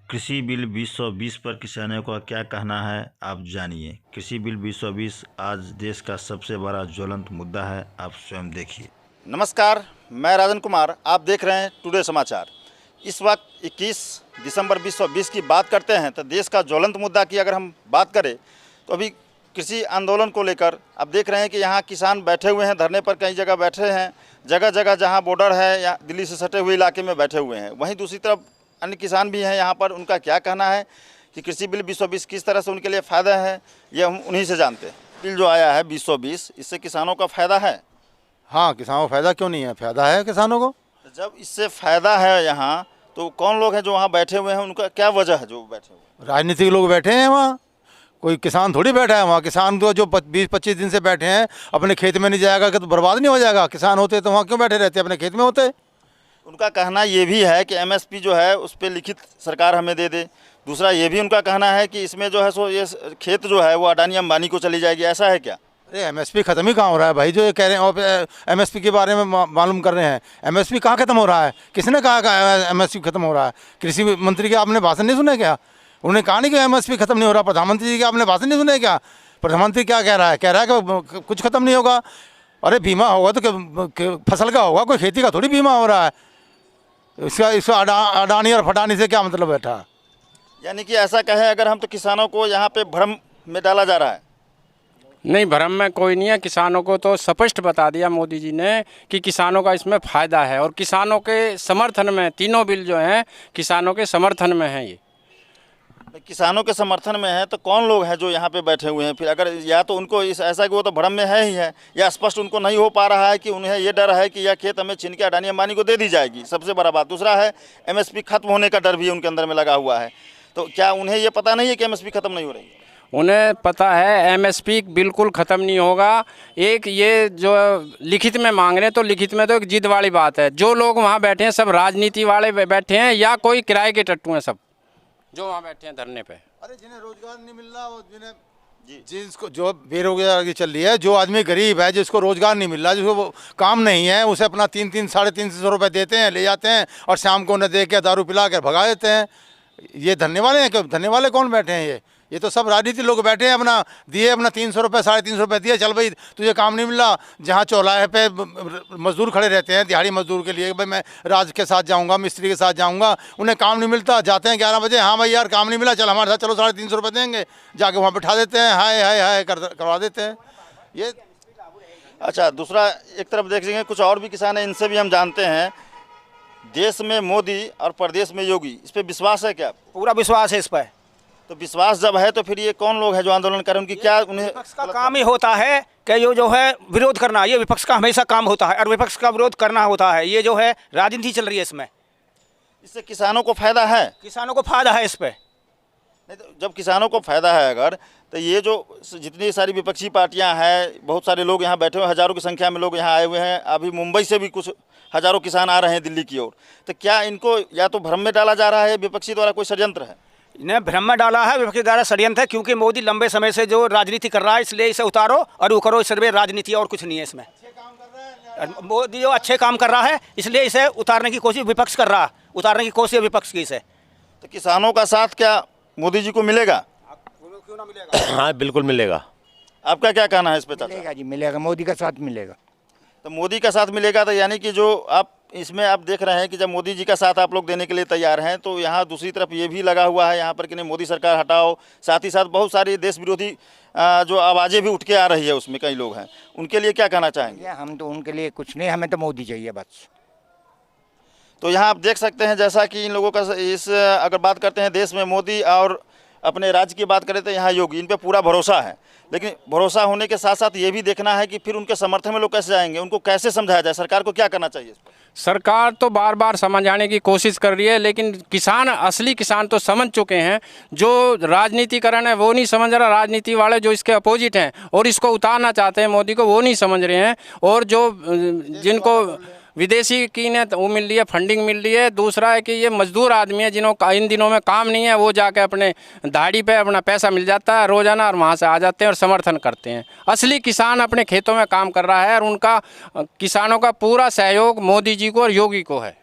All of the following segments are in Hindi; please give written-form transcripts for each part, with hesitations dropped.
कृषि बिल 2020 पर किसानों का क्या कहना है, आप जानिए। कृषि बिल 2020 आज देश का सबसे बड़ा ज्वलंत मुद्दा है, आप स्वयं देखिए। नमस्कार, मैं राजन कुमार, आप देख रहे हैं टुडे समाचार। इस वक्त 21 दिसंबर 2020 की बात करते हैं तो देश का ज्वलंत मुद्दा की अगर हम बात करें तो अभी कृषि आंदोलन को लेकर आप देख रहे हैं कि यहाँ किसान बैठे हुए हैं, धरने पर कई जगह बैठे हैं, जगह जगह जहाँ बॉर्डर है या दिल्ली से सटे हुए इलाके में बैठे हुए हैं। वहीं दूसरी तरफ अन्य किसान भी हैं यहाँ पर, उनका क्या कहना है कि कृषि बिल 2020 किस तरह से उनके लिए फ़ायदा है, ये हम उन्हीं से जानते हैं। बिल जो आया है 2020, इससे किसानों का फ़ायदा है? हाँ, किसानों को फ़ायदा क्यों नहीं है, फ़ायदा है किसानों को। जब इससे फ़ायदा है यहाँ, तो कौन लोग हैं जो वहाँ बैठे हुए हैं, उनका क्या वजह है जो बैठे हुए हैं? राजनीतिक लोग बैठे हैं वहाँ, कोई किसान थोड़ी बैठा है वहाँ। किसान तो जो 20-25 दिन से बैठे हैं, अपने खेत में नहीं जाएगा कि तो बर्बाद नहीं हो जाएगा। किसान होते तो वहाँ क्यों बैठे रहते, अपने खेत में होते। उनका कहना ये भी है कि एमएसपी जो है उस पर लिखित सरकार हमें दे दे। दूसरा ये भी उनका कहना है कि इसमें जो है सो ये खेत जो है वो अडानी अंबानी को चली जाएगी, ऐसा है क्या? अरे एमएसपी ख़त्म ही कहाँ हो रहा है भाई, जो ये कह रहे हैं और एमएसपी के बारे में मालूम कर रहे हैं। एमएसपी कहाँ ख़त्म हो रहा है, किसने कहा एमएसपी ख़त्म हो रहा है? कृषि मंत्री के आपने भाषण नहीं सुने क्या? उन्होंने कहा नहीं कि एमएसपी ख़त्म नहीं हो रहा। प्रधानमंत्री जी के आपने भाषण नहीं सुने क्या? प्रधानमंत्री क्या कह रहा है? कह रहा है कि कुछ ख़त्म नहीं होगा। अरे बीमा होगा तो फसल का होगा, कोई खेती का थोड़ी बीमा हो रहा है। इसका अडानी और फटानी से क्या मतलब बैठा? यानी कि ऐसा कहें अगर हम, तो किसानों को यहाँ पे भ्रम में डाला जा रहा है। नहीं, भ्रम में कोई नहीं है। किसानों को तो स्पष्ट बता दिया मोदी जी ने कि किसानों का इसमें फ़ायदा है और किसानों के समर्थन में तीनों बिल जो हैं किसानों के समर्थन में हैं। ये किसानों के समर्थन में है तो कौन लोग हैं जो यहाँ पे बैठे हुए हैं? फिर अगर या तो उनको इस ऐसा कि वो तो भ्रम में है ही है, या स्पष्ट उनको नहीं हो पा रहा है कि उन्हें ये डर है कि यह खेत हमें छीन के अडानी अंबानी को दे दी जाएगी, सबसे बड़ा बात। दूसरा है एमएसपी खत्म होने का डर भी उनके अंदर में लगा हुआ है। तो क्या उन्हें ये पता नहीं है कि एमएसपी खत्म नहीं हो रही है? उन्हें पता है एमएसपी बिल्कुल ख़त्म नहीं होगा। एक ये जो लिखित में मांग रहे हैं तो लिखित में तो एक जिद वाली बात है। जो लोग वहाँ बैठे हैं सब राजनीति वाले बैठे हैं या कोई किराए के टट्टू हैं, सब जो वहाँ बैठे हैं धरने पे। अरे जिन्हें रोजगार नहीं मिल रहा, वो जिसको जो बेरोजगारी चल रही है, जो आदमी गरीब है जिसको रोजगार नहीं मिल रहा, जिसको वो काम नहीं है, उसे अपना 300-350 रुपये देते हैं, ले जाते हैं और शाम को उन्हें दे के दारू पिला कर भगा देते हैं। ये धरने वाले हैं? धरने वाले कौन बैठे हैं? ये तो सब राजनीति लोग बैठे हैं, अपना दिए, अपना 300 रुपये 350 रुपये दिए, चल भाई तुझे काम नहीं मिला। जहाँ चौराहे पे मजदूर खड़े रहते हैं दिहाड़ी मजदूर के लिए, भाई मैं राज के साथ जाऊँगा, मिस्त्री के साथ जाऊँगा, उन्हें काम नहीं मिलता, जाते हैं 11 बजे, हाँ भाई यार काम नहीं मिला, चल हमारे साथ चलो 350 रुपये देंगे, जाके वहाँ बिठा देते हैं, हाय हाय हाय करवा देते हैं ये। अच्छा, दूसरा एक तरफ देखेंगे कुछ और भी किसान हैं, इनसे भी हम जानते हैं। देश में मोदी और प्रदेश में योगी, इस पर विश्वास है क्या? पूरा विश्वास है इस पर। तो विश्वास जब है तो फिर ये कौन लोग हैं जो आंदोलन कर रहे हैं, उनकी क्या, उन्हें विपक्ष का काम ही होता है कि ये जो है विरोध करना, ये विपक्ष का हमेशा काम होता है और विपक्ष का विरोध करना होता है। ये जो है राजनीति चल रही है इसमें। इससे किसानों को फायदा है? किसानों को फायदा है इस पर। नहीं तो जब किसानों को फायदा है अगर, तो ये जो जितनी सारी विपक्षी पार्टियां हैं, बहुत सारे लोग यहाँ बैठे हुए, हज़ारों की संख्या में लोग यहाँ आए हुए हैं, अभी मुंबई से भी कुछ हज़ारों किसान आ रहे हैं दिल्ली की ओर, तो क्या इनको या तो भ्रम में डाला जा रहा है, विपक्षी द्वारा कोई षड्यंत्र है? इन्हें भ्रम में डाला है, विपक्ष द्वारा षड्यंत्र है, क्योंकि मोदी लंबे समय से जो राजनीति कर रहा है, इसलिए इसे उतारो और वो करो। सिर्फ राजनीति और कुछ नहीं है इसमें। मोदी जो अच्छे काम कर रहा है इसलिए इसे उतारने की कोशिश विपक्ष कर रहा है, उतारने की कोशिश विपक्ष की इसे। तो किसानों का साथ क्या मोदी जी को मिलेगा? क्यों ना मिलेगा? हाँ बिल्कुल मिलेगा। आपका क्या कहना है इस पर? मिलेगा जी, मिलेगा, मोदी का साथ मिलेगा। तो मोदी का साथ मिलेगा, तो यानी कि जो आप इसमें आप देख रहे हैं कि जब मोदी जी का साथ आप लोग देने के लिए तैयार हैं, तो यहाँ दूसरी तरफ ये भी लगा हुआ है यहाँ पर कि नहीं मोदी सरकार हटाओ, साथ ही साथ बहुत सारी देश विरोधी जो आवाज़ें भी उठ के आ रही है, उसमें कई लोग हैं, उनके लिए क्या कहना चाहेंगे? हम तो उनके लिए कुछ नहीं, हमें तो मोदी चाहिए बस। तो यहाँ आप देख सकते हैं जैसा कि इन लोगों का इस अगर बात करते हैं देश में मोदी और अपने राज्य की बात करें तो यहाँ योगी, इन पे पूरा भरोसा है। लेकिन भरोसा होने के साथ साथ ये भी देखना है कि फिर उनके समर्थन में लोग कैसे जाएंगे, उनको कैसे समझाया जाए, सरकार को क्या करना चाहिए? सरकार तो बार बार समझाने की कोशिश कर रही है, लेकिन किसान, असली किसान तो समझ चुके हैं। जो राजनीतिकरण है वो नहीं समझ रहा, राजनीति वाले जो इसके अपोजिट हैं और इसको उतारना चाहते हैं मोदी को, वो नहीं समझ रहे हैं। और जो जिनको विदेशी की ने वो मिल रही है, फंडिंग मिल रही है। दूसरा है कि ये मजदूर आदमी है जिन्हों का इन दिनों में काम नहीं है, वो जाके अपने दाढ़ी पे अपना पैसा मिल जाता है रोज़ाना और वहाँ से आ जाते हैं और समर्थन करते हैं। असली किसान अपने खेतों में काम कर रहा है और उनका किसानों का पूरा सहयोग मोदी जी को और योगी को है।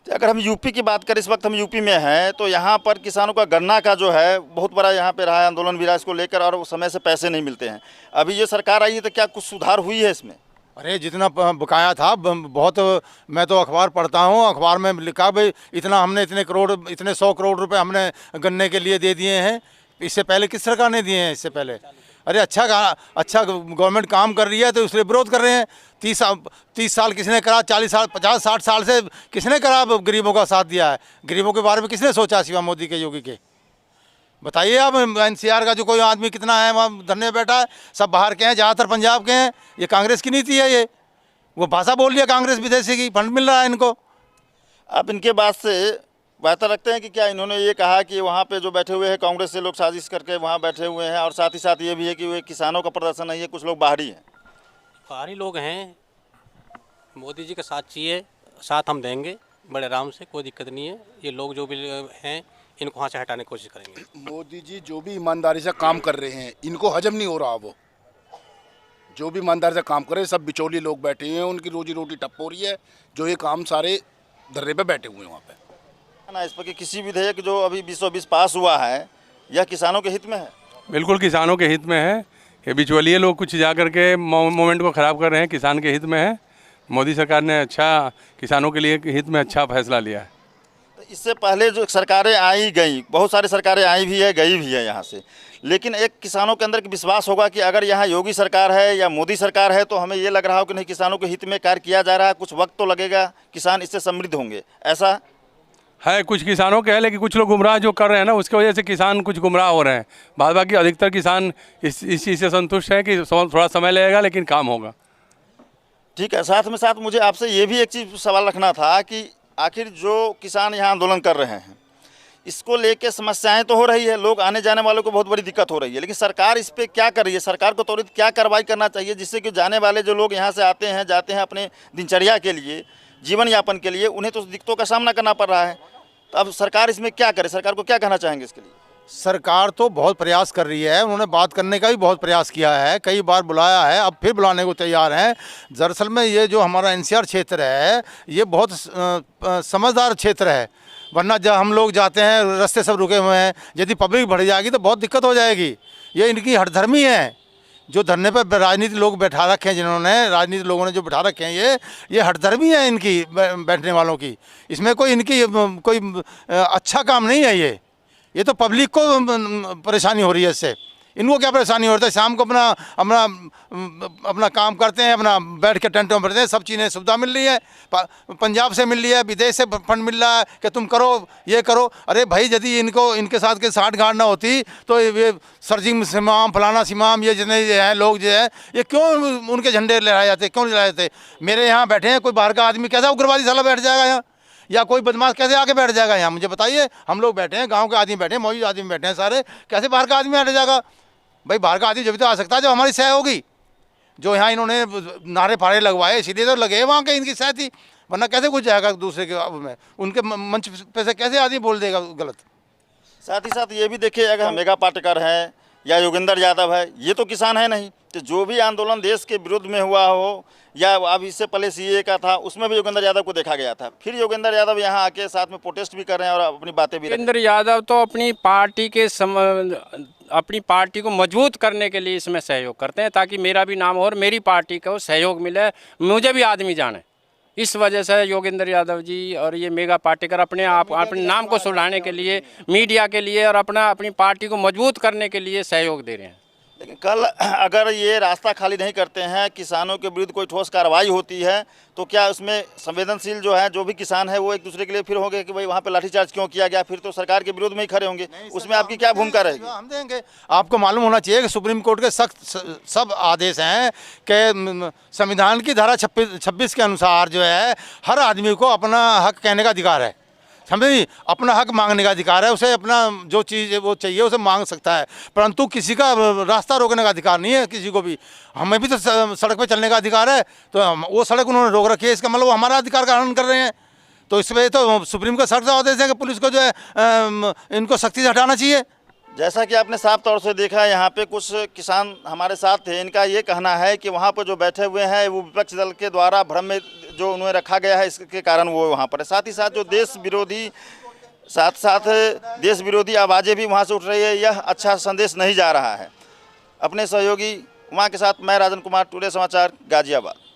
तो अगर हम यूपी की बात करें, इस वक्त हम यूपी में हैं, तो यहाँ पर किसानों का गन्ना का जो है बहुत बड़ा यहाँ पे रहा है आंदोलन भी रहा है इसको लेकर, और समय से पैसे नहीं मिलते हैं। अभी ये सरकार आई है तो क्या कुछ सुधार हुई है इसमें? अरे जितना बकाया था बहुत, मैं तो अखबार पढ़ता हूँ, अखबार में लिखा भाई इतना हमने इतने 100 करोड़ रुपए हमने गन्ने के लिए दे दिए हैं। इससे पहले किस सरकार ने दिए हैं इससे पहले? अरे अच्छा गवर्नमेंट काम कर रही है तो इसलिए विरोध कर रहे हैं। 30 साल किसने करा? 40 साल 50-60 साल से किसने करा? गरीबों का साथ दिया है? गरीबों के बारे में किसने सोचा सिवा मोदी के, योगी के? बताइए आप। NCR का जो कोई आदमी कितना है वहाँ धरने में बैठा है, सब बाहर के हैं, ज़्यादातर पंजाब के हैं। ये कांग्रेस की नीति है। ये वो भाषा बोल लिया कांग्रेस विदेशी की, फंड मिल रहा है इनको। आप इनके बात से बेहतर रखते हैं कि क्या इन्होंने ये कहा कि वहाँ पे जो बैठे हुए हैं कांग्रेस से लोग साजिश करके वहाँ बैठे हुए हैं, और साथ ही साथ ये भी है कि वे किसानों का प्रदर्शन नहीं है, कुछ लोग बाहरी हैं? बाहरी लोग हैं, मोदी जी का साथ चाहिए, साथ हम देंगे बड़े आराम से, कोई दिक्कत नहीं है। ये लोग जो भी हैं इनको वहाँ से हटाने की कोशिश करेंगे। मोदी जी जो भी ईमानदारी से काम कर रहे हैं, इनको हजम नहीं हो रहा। वो जो भी ईमानदारी से काम कर रहे हैं, सब बिचौली लोग बैठे हुए हैं, उनकी रोजी रोटी ठप हो रही है। जो ये काम सारे धरने पे बैठे हुए हैं वहाँ पे ना, इस पर कि किसी विधेयक जो अभी 2020 पास हुआ है यह किसानों के हित में है? बिल्कुल किसानों के हित में है। ये बिचौलिए लोग कुछ जा कर के मोमेंट को ख़राब कर रहे हैं, किसान के हित में है। मोदी सरकार ने अच्छा किसानों के लिए हित में अच्छा फैसला लिया है। तो इससे पहले जो सरकारें आई गई, बहुत सारी सरकारें आई भी है, गई भी है यहाँ से, लेकिन एक किसानों के अंदर विश्वास होगा कि अगर यहाँ योगी सरकार है या मोदी सरकार है तो हमें ये लग रहा हो कि नहीं, किसानों के हित में कार्य किया जा रहा है, कुछ वक्त तो लगेगा, किसान इससे समृद्ध होंगे। ऐसा है कुछ किसानों के है, लेकिन कुछ लोग गुमराह जो कर रहे हैं ना, उसकी वजह से किसान कुछ गुमराह हो रहे हैं। बाद बाकी अधिकतर किसान इस चीज़ से संतुष्ट हैं कि थोड़ा समय लगेगा लेकिन काम होगा। ठीक है। साथ में साथ मुझे आपसे ये भी एक चीज़ सवाल रखना था कि आखिर जो किसान यहाँ आंदोलन कर रहे हैं, इसको लेके समस्याएं तो हो रही है, लोग आने जाने वालों को बहुत बड़ी दिक्कत हो रही है, लेकिन सरकार इस पर क्या कर रही है? सरकार को त्वरित क्या कार्रवाई करना चाहिए जिससे कि जाने वाले जो लोग यहाँ से आते हैं जाते हैं अपने दिनचर्या के लिए, जीवन यापन के लिए, उन्हें तो दिक्कतों का सामना करना पड़ रहा है। तो अब सरकार इसमें क्या करे? सरकार को क्या कहना चाहेंगे इसके लिए? सरकार तो बहुत प्रयास कर रही है, उन्होंने बात करने का भी बहुत प्रयास किया है, कई बार बुलाया है, अब फिर बुलाने को तैयार हैं। दरअसल में ये जो हमारा NCR क्षेत्र है ये बहुत समझदार क्षेत्र है, वरना जब हम लोग जाते हैं रास्ते सब रुके हुए हैं, यदि पब्लिक बढ़ जाएगी तो बहुत दिक्कत हो जाएगी। ये इनकी हठधर्मी है, जो धरने पर राजनीति लोग बैठा रखे हैं, जिन्होंने राजनीति लोगों ने जो बैठा रखे हैं, ये हठधर्मी है इनकी बैठने वालों की। इसमें कोई इनकी कोई अच्छा काम नहीं है। ये तो पब्लिक को परेशानी हो रही है इससे। इनको क्या परेशानी हो रही है? शाम को अपना काम करते हैं, अपना बैठ के टेंटों में बैठते हैं, सब चीज़ें सुविधा मिल रही है, पंजाब से मिल रही है, विदेश से फंड मिल रहा है कि तुम करो ये करो। अरे भाई, यदि इनके साथ के साठ गांठ ना होती तो ये सरजिंग सिमाम, फलाना सिमाम, ये जितने हैं लोग जो है, ये क्यों उनके झंडे लहराए जाते, क्यों लहराए जाते? मेरे यहाँ बैठे हैं, कोई बाहर का आदमी कैसा उग्रवादी साला बैठ जाएगा यहाँ, या कोई बदमाश कैसे आके बैठ जाएगा यहाँ? मुझे बताइए। हम लोग बैठे हैं, गांव के आदमी बैठे हैं, मौजूद आदमी बैठे हैं सारे, कैसे बाहर का आदमी बैठ जाएगा? भाई बाहर का आदमी जब तो आ सकता है जब हमारी सह होगी। जो यहाँ इन्होंने नारे फाड़े लगवाए इसीलिए तो लगे वहाँ के, इनकी सह थी, वरना कैसे कुछ जाएगा दूसरे के में? उनके मंच पे से कैसे आदमी बोल देगा गलत? साथ ही साथ ये भी देखिए, अगर मेघा पाटेकर है या योगेंद्र यादव है, ये तो किसान है नहीं। तो जो भी आंदोलन देश के विरुद्ध में हुआ हो, या अब इससे पहले CAA का था, उसमें भी योगेंद्र यादव को देखा गया था। फिर योगेंद्र यादव यहाँ आके साथ में प्रोटेस्ट भी कर रहे हैं और अपनी बातें भी। योगेंद्र यादव तो अपनी पार्टी को मजबूत करने के लिए इसमें सहयोग करते हैं, ताकि मेरा भी नाम हो और मेरी पार्टी को सहयोग मिले, मुझे भी आदमी जाने। इस वजह से योगेंद्र यादव जी और ये मेघा पाटेकर अपने नाम को सुधारने के लिए, मीडिया के लिए और अपनी पार्टी को मजबूत करने के लिए सहयोग दे रहे हैं। लेकिन कल अगर ये रास्ता खाली नहीं करते हैं, किसानों के विरुद्ध कोई ठोस कार्रवाई होती है, तो क्या उसमें संवेदनशील जो है, जो भी किसान है, वो एक दूसरे के लिए फिर होंगे कि भाई वहाँ पे लाठीचार्ज क्यों किया गया? फिर तो सरकार के विरोध में ही खड़े होंगे। उसमें आपकी क्या भूमिका रहेगी? हम देंगे। आपको मालूम होना चाहिए कि सुप्रीम कोर्ट के सख्त सब आदेश हैं कि संविधान की धारा 26 के अनुसार जो है, हर आदमी को अपना हक कहने का अधिकार है, समझे? अपना हक मांगने का अधिकार है, उसे अपना जो चीज़ वो चाहिए उसे मांग सकता है, परंतु किसी का रास्ता रोकने का अधिकार नहीं है किसी को भी। हमें भी तो सड़क पे चलने का अधिकार है, तो वो सड़क उन्होंने रोक रखी है, इसका मतलब वो हमारा अधिकार का हनन कर रहे हैं। तो इस पर तो सुप्रीम का सख्त आदेश है कि पुलिस को जो है इनको सख्ती से हटाना चाहिए। जैसा कि आपने साफ तौर से देखा, यहाँ पे कुछ किसान हमारे साथ थे। इनका ये कहना है कि वहाँ पर जो बैठे हुए हैं वो विपक्ष दल के द्वारा भ्रम में जो उन्हें रखा गया है, इसके कारण वो वहाँ पर है। साथ ही साथ जो देश विरोधी आवाज़ें भी वहाँ से उठ रही है। यह अच्छा संदेश नहीं जा रहा है। अपने सहयोगी उमा के साथ मैं राजन कुमार, टुडे समाचार, गाजियाबाद।